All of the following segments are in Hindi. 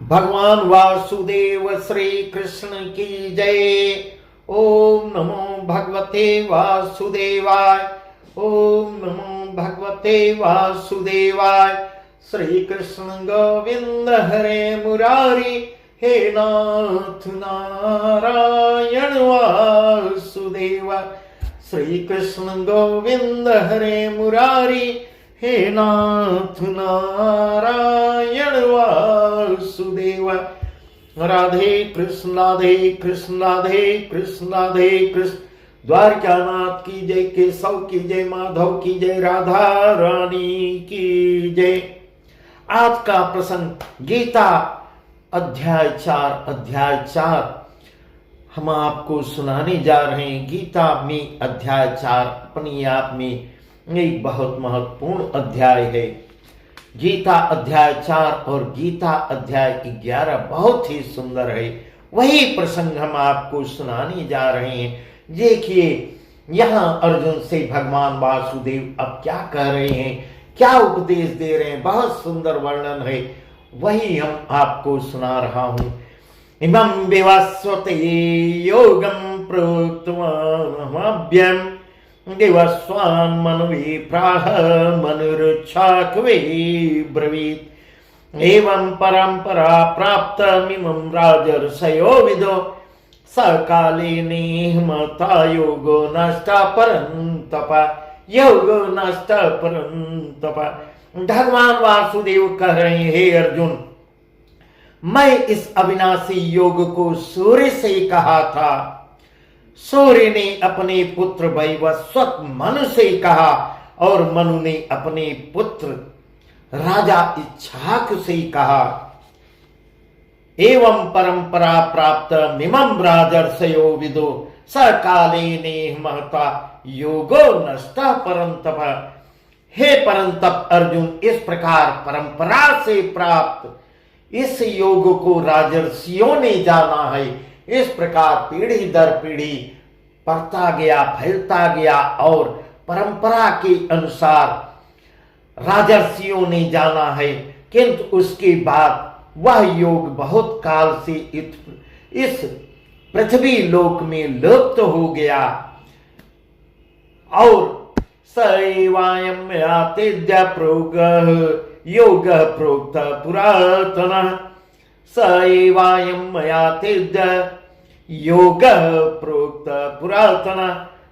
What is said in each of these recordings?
भगवान वासुदेव श्री कृष्ण की जय। ओम नमो भगवते वासुदेवाय। ओम नमो भगवते वासुदेवाय। श्री कृष्ण गोविंद हरे मुरारी, हे नाथ नारायण वासुदेव। श्री कृष्ण गोविंद हरे मुरारी, हे नाथ नारायण वासुदेव। राधे कृष्ण राधे कृष्ण राधे कृष्ण राधे कृष्ण। द्वारकानाथ की जय, केशव की जय, माधव की जय, राधा रानी की जय। आज का प्रसंग गीता अध्याय 4 हम आपको सुनाने जा रहे हैं। गीता में अध्याय 4 अपने आप में एक बहुत महत्वपूर्ण अध्याय है। गीता अध्याय 4 और गीता अध्याय 11 बहुत ही सुंदर है। वही प्रसंग हम आपको सुनाने जा रहे हैं। देखिए, यहाँ अर्जुन से भगवान वासुदेव अब क्या कह रहे हैं, क्या उपदेश दे रहे हैं, बहुत सुंदर वर्णन है। वही हम आपको सुना रहा हूं। इमं विवस्वते योगं प्रोक्तवानहमभ्यं दिवस्वान् मनवे प्राह मनुरुच्छाकवे ब्रवीत्। एवं परंपरा प्राप्तमिमं राजर्षयो विदो सकाले नेहमता योगो नष्ट परन्तप। योगो नष्ट परन्तप। भगवान वासुदेव कह रहे हैं, हे अर्जुन, मैं इस अविनाशी योग को सूर्य से कहा था। सूर्य ने अपने पुत्र वैवस्वत मनु से कहा और मनु ने अपने पुत्र राजा इच्छाक से कहा। एवं परंपरा प्राप्त मिमं राजर्षयो विदो सकाले ने महता योगो नष्ट परंतप। हे परंतप अर्जुन, इस प्रकार परंपरा से प्राप्त इस योग को राजर्षियों ने जाना है। इस प्रकार पीढ़ी दर पीढ़ी बढ़ता गया, फैलता गया और परंपरा के अनुसार राजर्षियों ने जाना है। किंतु उसके बाद वह योग बहुत काल से इस पृथ्वी लोक में लुप्त हो गया। और सैवायम आतिद्य प्रोग योग प्रोक्त पुरातन। सैवायम मयातिद्य योग प्रोक्त पुरातन।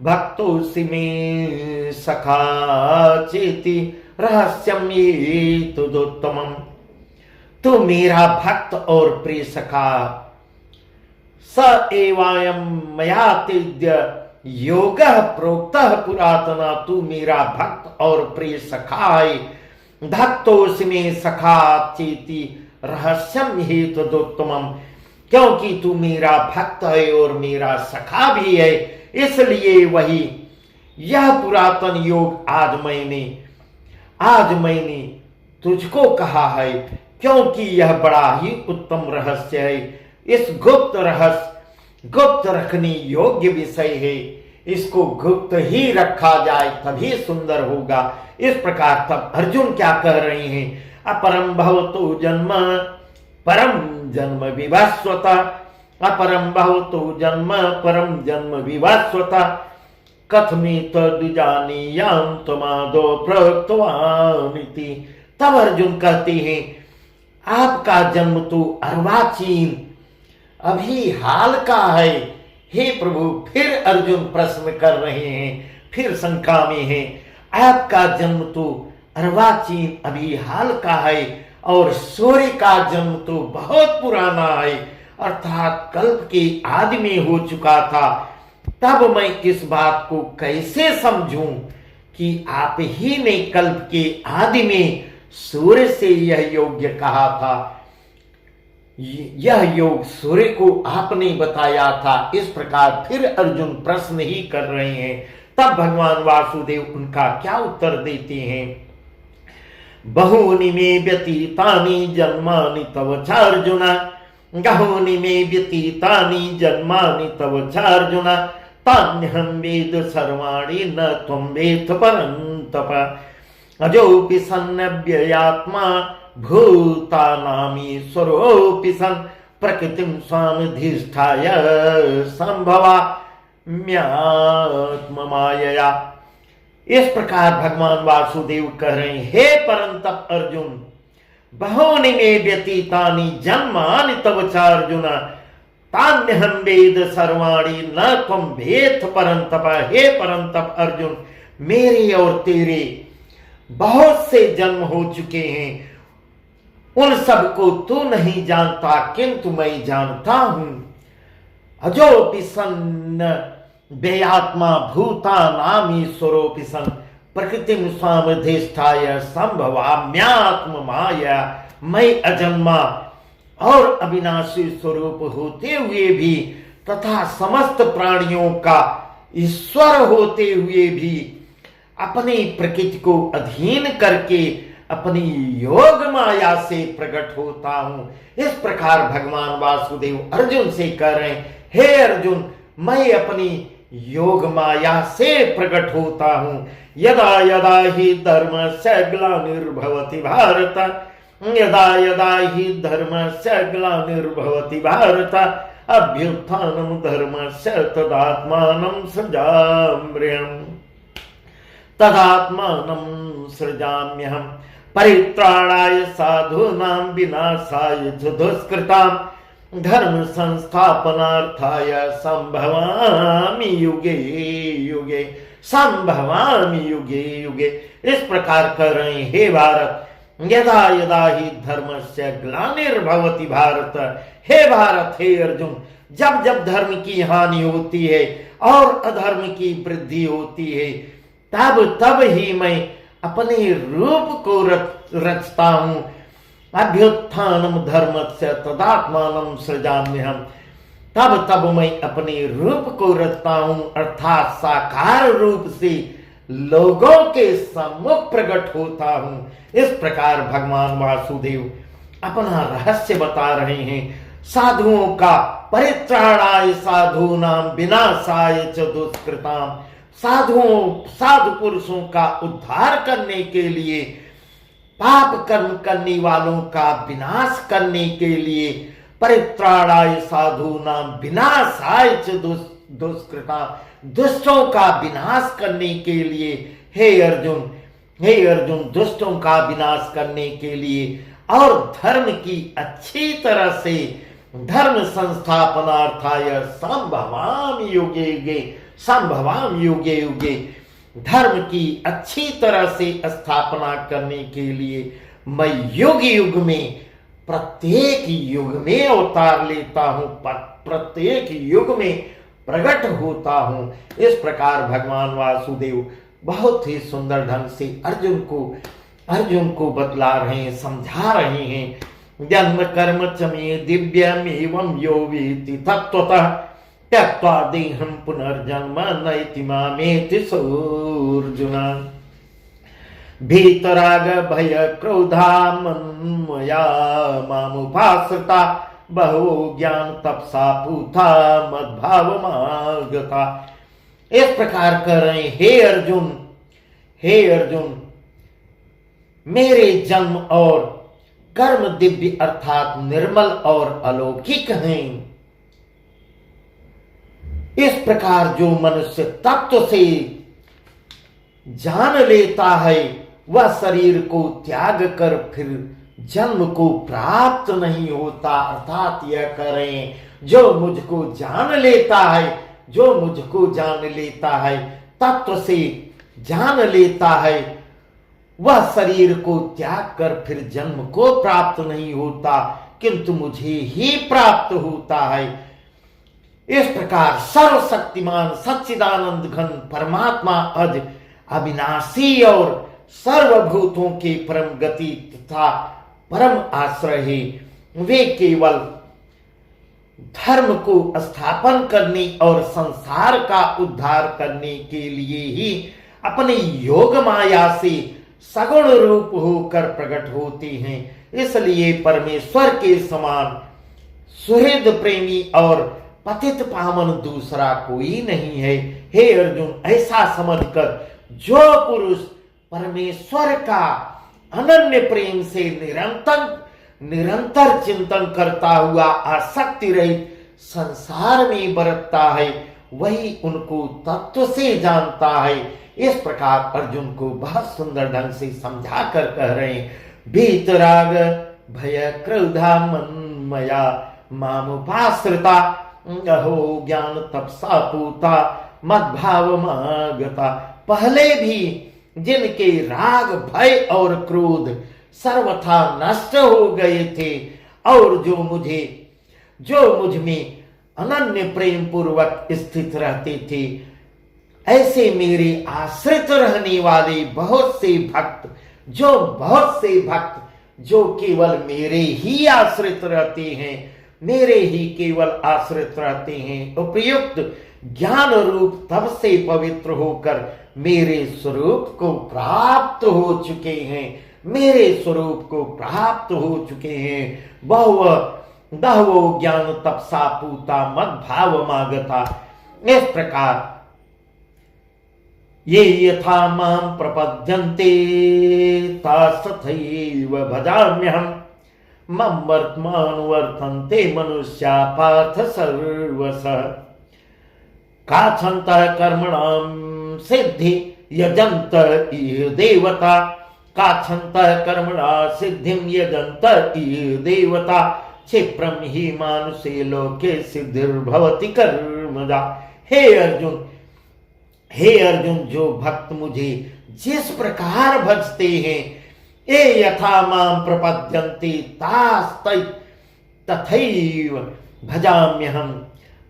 भक्तोऽसि मे सखा चेति रहस्यम ये तदुत्तमम्। तू मेरा भक्त और प्रिय सखा। स एवायम मयातिद्य योग प्रोक्त पुरातना। तू मेरा भक्त और प्रिय सखा है। भक्तोऽसि मे सखा चेति रहस्यम हेतुदुत्तमम्। क्योंकि तू मेरा भक्त है और मेरा सखा भी है, इसलिए वही यह पुरातन योग आज मैंने तुझको कहा है, क्योंकि यह बड़ा ही उत्तम रहस्य है। इस गुप्त रखने योग्य विषय है। इसको गुप्त ही रखा जाए तभी सुंदर होगा। इस प्रकार तब अर्जुन क्या कह रहे हैं, अपरम भवतो जन्म परम जन्म विभास्वता। अपरम भवतो जन्म परम जन्म विभास्वता। कथमित द्विजानीयां त्वमादो प्रोक्तवानिति। तब अर्जुन कहते हैं, आपका जन्म तो अर्वाचीन अभी हाल का है। हे प्रभु, फिर अर्जुन प्रश्न कर रहे हैं, फिर शंका में हैं। आपका जन्म तो अर्वाचीन अभी हाल का है और सूर्य का जन्म तो बहुत पुराना है, अर्थात कल्प के आदि में हो चुका था। तब मैं इस बात को कैसे समझूं कि आप ही ने कल्प के आदि में सूर्य से यह योग्य कहा था। यह योग सूर्य को आपने बताया था। इस प्रकार फिर अर्जुन प्रश्न ही कर रहे हैं। तब भगवान वासुदेव उनका क्या उत्तर देते हैं, बहूनि मे व्यतीतानि जन्मानि तव चार्जुन। बहूनि मे व्यतीतानि जन्मानि तव चार्जुन। तान्यहं वेद सर्वाणि न त्वं वेत्थ परन्तप। अजोऽपि सन्नव्ययात्मा भूतानामीश्वरोऽपि सन् प्रकृतिं स्वामधिष्ठाय संभवाम्यात्ममायया। इस प्रकार भगवान वासुदेव कह रहे हैं, हे परंतप अर्जुन, बहूनि मे व्यतीतानि जन्मानि तव चार्जुन, तान्यहं वेद सर्वाणि न त्वं वेत्थ परंतप। हे परंतप अर्जुन, मेरे और तेरे बहुत से जन्म हो चुके हैं, उन सब को तू नहीं जानता, किंतु मैं जानता हूं। अजोपि सन्न व्ययात्मा भूतानामीश्वरोऽपि सन् प्रकृतिं स्वामधिष्ठाय संभवाम्यात्म माया। मैं अजन्मा और अविनाशी स्वरूप होते हुए भी तथा समस्त प्राणियों का ईश्वर होते हुए भी अपनी प्रकृति को अधीन करके अपनी योग माया से प्रकट होता हूं। इस प्रकार भगवान वासुदेव अर्जुन से कह रहे हैं, हे अर्जुन, मैं अपनी योग माया से प्रकट होता हूं। यदा यदा हि धर्मस्य ग्लानिर्भवति भारत, यदा यदा हि धर्मस्य ग्लानिर्भवति भारत, अभ्युत्थानं धर्मस्य तदात्मानं सृजाम्यहम्, तदात्मानं सृजाम्यहम्। परित्राणाय साधूनां विनाशाय च दुष्कृतां धर्म संस्थापनार्थाय संभवामि युगे युगे, संभवामि युगे युगे। इस प्रकार कर रहे हैं, हे भारत, यदा यदा हि धर्मस्य ग्लानिर्भवति भारत, हे भारत, हे अर्जुन, जब जब धर्म की हानि होती है और अधर्म की वृद्धि होती है, तब तब ही मैं अपने रूप को रचता हूं। अभ्युत्थानम धर्मस्य तदात्मानं सृजाम्यहम्, तब तब मैं अपने रूप को रचता हूं, अर्थात साकार रूप से लोगों के सम्मुख प्रकट होता हूं। इस प्रकार भगवान वासुदेव अपना रहस्य बता रहे हैं। साधुओं का परित्राणाय साधूनां विनाशाय च दुष्कृतां, साधु पुरुषों का उद्धार करने के लिए, पाप कर्म करने वालों का विनाश करने के लिए, परित्राणाय साधूनां विनाशाय च दुष्कृतां, दुष्टों का विनाश करने के लिए, हे अर्जुन, दुष्टों का विनाश करने के लिए और धर्म की अच्छी तरह से धर्म संस्थापनार्थाय संभवामि युगे युगे, संभवामि युगे युगे, धर्म की अच्छी तरह से स्थापना करने के लिए मैं युग युग में, प्रत्येक युग में अवतार लेता हूं, प्रत्येक युग में प्रकट होता हूं। इस प्रकार भगवान वासुदेव बहुत ही सुंदर ढंग से अर्जुन को बतला रहे हैं, समझा रहे हैं। जन्म कर्म च मे दिव्यमेवं यो वेत्ति तत्त्वतः त्यक्त्वा देहं पुनर्जन्म नैति मामेति सोऽर्जुन। भीतराग भय क्रोधा मन्मया मामुपाश्रिता बहवो ज्ञान तपसा पूता मद्भावमागता। इस प्रकार कर रहे हैं, हे अर्जुन, मेरे जन्म और कर्म दिव्य अर्थात निर्मल और अलौकिक हैं। इस प्रकार जो मनुष्य तत्व से जान लेता है, वह शरीर को त्याग कर फिर जन्म को प्राप्त नहीं होता। अर्थात यह करें, जो मुझको जान लेता है, तत्व से जान लेता है, वह शरीर को त्याग कर फिर जन्म को प्राप्त नहीं होता, किंतु मुझे ही प्राप्त होता है। इस प्रकार सर्वशक्तिमान सच्चिदानंद घन परमात्मा अज अविनाशी और सर्वभूतों के परम गति तथा परम आश्रय है। वे केवल धर्म को स्थापन करने और संसार का उद्धार करने के लिए ही अपनी योग माया से सगुण रूप होकर प्रकट होते हैं। इसलिए परमेश्वर के समान सुहृद प्रेमी और पतित पावन दूसरा कोई नहीं है। हे अर्जुन, ऐसा समझकर जो पुरुष परमेश्वर का अनन्य प्रेम से निरंतर चिंतन करता हुआ आसक्ति रहित संसार में बरतता है, वही उनको तत्व से जानता है। इस प्रकार अर्जुन को बहुत सुंदर ढंग से समझा कर कह रहे हैं, भीतराग भय क्रोधा मन्मया मामुपाश्रिता अहो ज्ञान तपसा पूता मद्भाव मागता। पहले भी जिनके राग भय और क्रोध सर्वथा नष्ट हो गए थे और जो मुझ में अनन्य प्रेम पूर्वक स्थित रहते थे, ऐसे मेरे आश्रित रहने वाले बहुत से भक्त जो केवल मेरे ही आश्रित रहते हैं, मेरे ही केवल आश्रित रहते हैं, उपयुक्त ज्ञान रूप तब से पवित्र होकर मेरे स्वरूप को प्राप्त हो चुके हैं, मेरे स्वरूप को प्राप्त हो चुके हैं। बहवो ज्ञान तपसा पूता मद भाव मागता। इस प्रकार ये यथा माम प्रपद्यन्ते तथैव भजाम्यहम् मम वर्तमानुवर्तन्ते मनुष्या पार्थ सर्वशः काछन्तः कर्मणां सिद्धि यजन्त इह देवता काछन्तः कर्मणा सिद्धिं यजन्त इह देवता क्षिप्रम ही मानुषे लोके सिद्धिर्भवति कर्मजा। हे अर्जुन, जो भक्त मुझे जिस प्रकार भजते हैं, ए यथा माम प्रपद्यन्ते तथैव भजाम्यहम्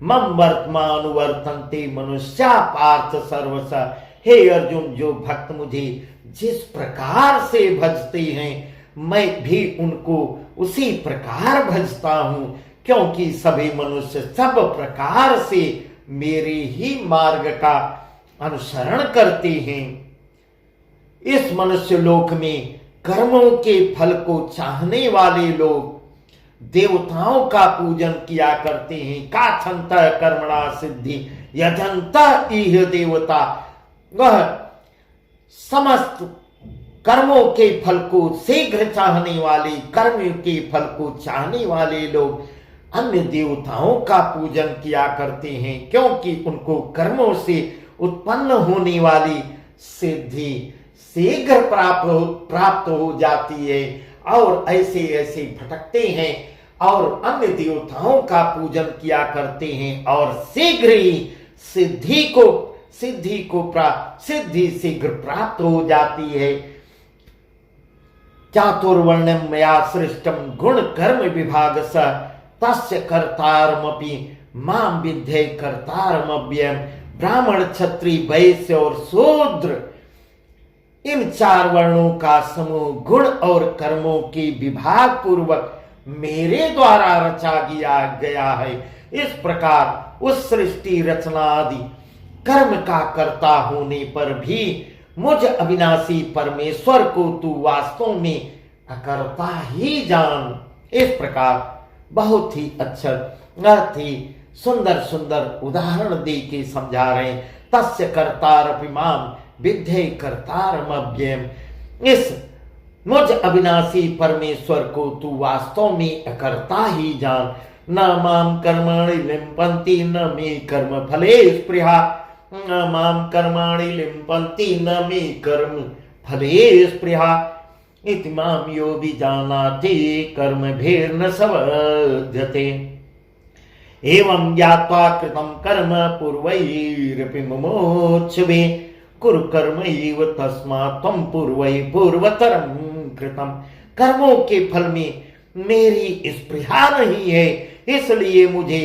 मम वर्तमानुवर्तन्ते मनुष्या पार्थ सर्वशः। हे अर्जुन, जो भक्त मुझे जिस प्रकार से भजते हैं, मैं भी उनको उसी प्रकार भजता हूं, क्योंकि सभी मनुष्य सब प्रकार से मेरे ही मार्ग का अनुसरण करते हैं। इस मनुष्य लोक में कर्मों के फल को चाहने वाले लोग देवताओं का पूजन किया करते हैं। काछन्त कर्मणा सिद्धि यजन्त इह देवता। वह समस्त कर्मों के फल को शीघ्र चाहने वाले, कर्म के फल को चाहने वाले लोग अन्य देवताओं का पूजन किया करते हैं, क्योंकि उनको कर्मों से उत्पन्न होने वाली सिद्धि शीघ्र प्राप्त हो जाती है और ऐसे ऐसे भटकते हैं और अन्य देवताओं का पूजन किया करते हैं और शीघ्र ही सिद्धि शीघ्र प्राप्त हो जाती है। चातुर्वर्ण्यम मया सृष्टम गुण कर्म विभाग स तस्य कर्तारमपि माम विद्धे कर्तारमव्ययम्। ब्राह्मण, क्षत्रिय, वैश्य और शूद्र, इन चार वर्णों का समूह गुण और कर्मों के विभाग पूर्वक मेरे द्वारा रचा गया है। इस प्रकार उस सृष्टि रचना आदि कर्म का कर्ता होने पर भी मुझ अविनाशी परमेश्वर को तू वास्तव में अकर्ता ही जान। इस प्रकार बहुत ही अच्छा अर्थ ही सुंदर सुंदर उदाहरण दे के समझा रहे हैं। तस्य कर्तारपि माम विद्धे कर्तारमव्ययम्। इस मुझ अविनाशी परमेश्वर को तू वास्तव में अकर्ता ही जान। न माम कर्माणि लिम्पन्ति न मे कर्म फले स्पृहा। न माम कर्माणि लिम्पन्ति न मे कर्म फले स्पृहा। इति माम यो विजानाति कर्मभिर्न सवध्यते। एवं ज्ञात्वा कृतं कर्म पूर्वैरपि मुमुक्षुभिः कुरु कर्मैव तस्मात् त्वं पूर्वैः पूर्वतरं कृतं। कर्मों के फल में मेरी स्पृहा नहीं है, इसलिए मुझे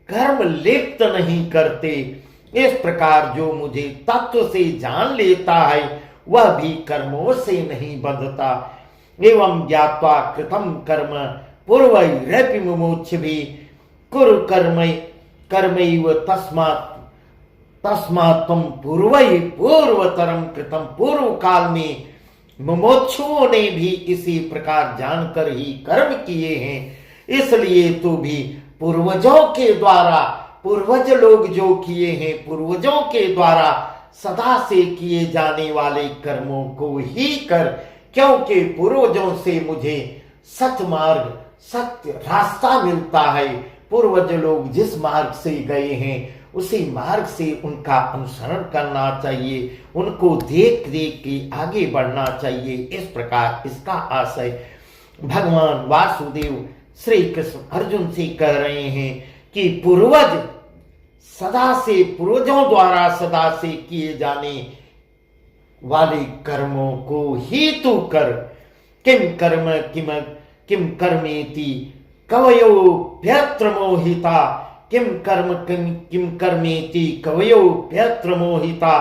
कर्म लिप्त नहीं करते। इस प्रकार जो मुझे तत्व से जान लेता है वह भी कर्मों से नहीं बंधता। एवं ज्ञात्वा कृतं कर्म पूर्वैरपि मुमुक्षुभिः कुरु कर्मैव तस्मात् त्वं पूर्वैः पूर्वतरं कृतं। पूर्व काल में मुमुक्षुओं ने भी इसी प्रकार जानकर ही कर्म किए हैं, इसलिए तू भी पूर्वजों के द्वारा, पूर्वज लोग जो किए हैं, पूर्वजों के द्वारा सदा से किए जाने वाले कर्मों को ही कर, क्योंकि पूर्वजों से मुझे सत्य मार्ग, सत्य रास्ता मिलता है। पूर्वज लोग जिस मार्ग से गए हैं उसी मार्ग से उनका अनुसरण करना चाहिए, उनको देख देख के आगे बढ़ना चाहिए। इस प्रकार इसका आशय भगवान वासुदेव श्री कृष्ण अर्जुन से कह रहे हैं कि पूर्वज सदा से, पूर्वजों द्वारा सदा से किए जाने वाले कर्मों को हेतु कर किम कर्मेति कवयोऽप्यत्र मोहिता, किम कर्मेति कवयोऽप्यत्र मोहिता,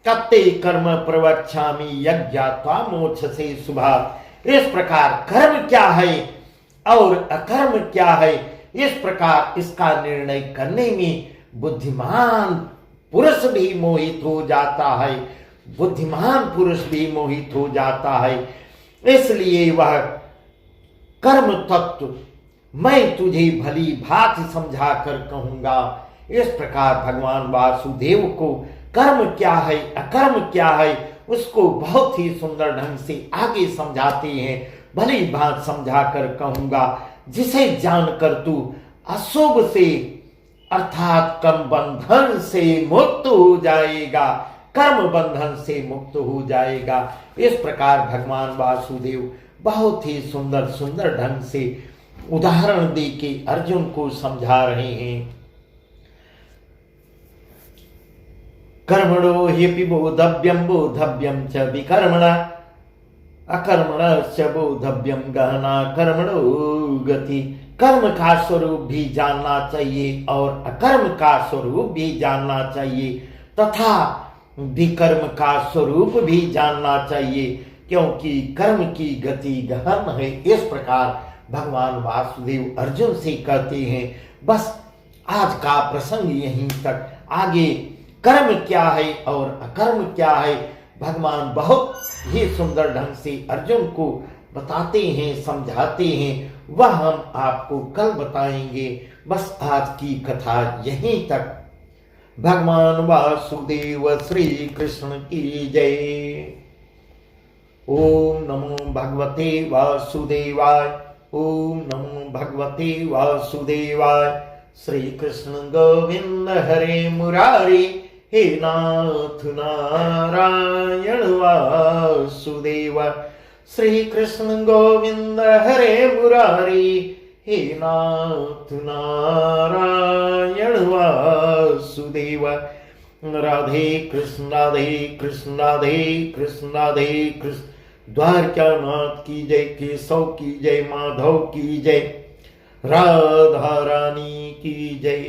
कत्ते कर्म प्रवक्ष्यामि यज्ञात्वा मोक्षसे शुभात्। इस प्रकार कर्म क्या है और अकर्म क्या है, इस प्रकार इसका निर्णय करने में बुद्धिमान पुरुष भी मोहित हो जाता है, बुद्धिमान पुरुष भी मोहित हो जाता है। इसलिए वह कर्म तत्व मैं तुझे भली भांति समझा कर कहूंगा। इस प्रकार भगवान वासुदेव को कर्म क्या है, अकर्म क्या है, उसको बहुत ही सुंदर ढंग से आगे समझाते हैं। भली भांति समझा कर कहूंगा, जिसे जानकर तू अशुभ से अर्थात कर्म बंधन से मुक्त हो जाएगा, कर्म बंधन से मुक्त हो जाएगा। इस प्रकार भगवान वासुदेव बहुत ही सुंदर सुंदर ढंग से उदाहरण दे के अर्जुन को समझा रहे हैं। कर्मणो ह्यपि बोधव्यम च विकर्मणा, अकर्मणश्च बोधव्यम गहना कर्मणो गति। कर्म का स्वरूप भी जानना चाहिए और अकर्म का स्वरूप भी जानना चाहिए तथा विकर्म का स्वरूप भी जानना चाहिए, क्योंकि कर्म की गति गहन है। इस प्रकार भगवान वासुदेव अर्जुन से कहते हैं। बस आज का प्रसंग यहीं तक। आगे कर्म क्या है और अकर्म क्या है भगवान बहुत ही सुंदर ढंग से अर्जुन को बताते हैं, समझाते हैं। वह हम आपको कल बताएंगे। बस आज की कथा यहीं तक। भगवान वासुदेव श्री कृष्ण की जय। ओम नमो भगवते वासुदेवाय। ओम नमो भगवते वासुदेवाय। श्री कृष्ण गोविंद हरे मुरारी, हे नाथ नारायण वासुदेव। श्री कृष्ण गोविंद हरे मुरारी, हे नाथ नारायण वासुदेव। राधे कृष्ण राधे कृष्ण राधे कृष्ण राधे कृष्ण। द्वारकानाथ की जय, केशव की जय, माधव की जय, राधा रानी की जय।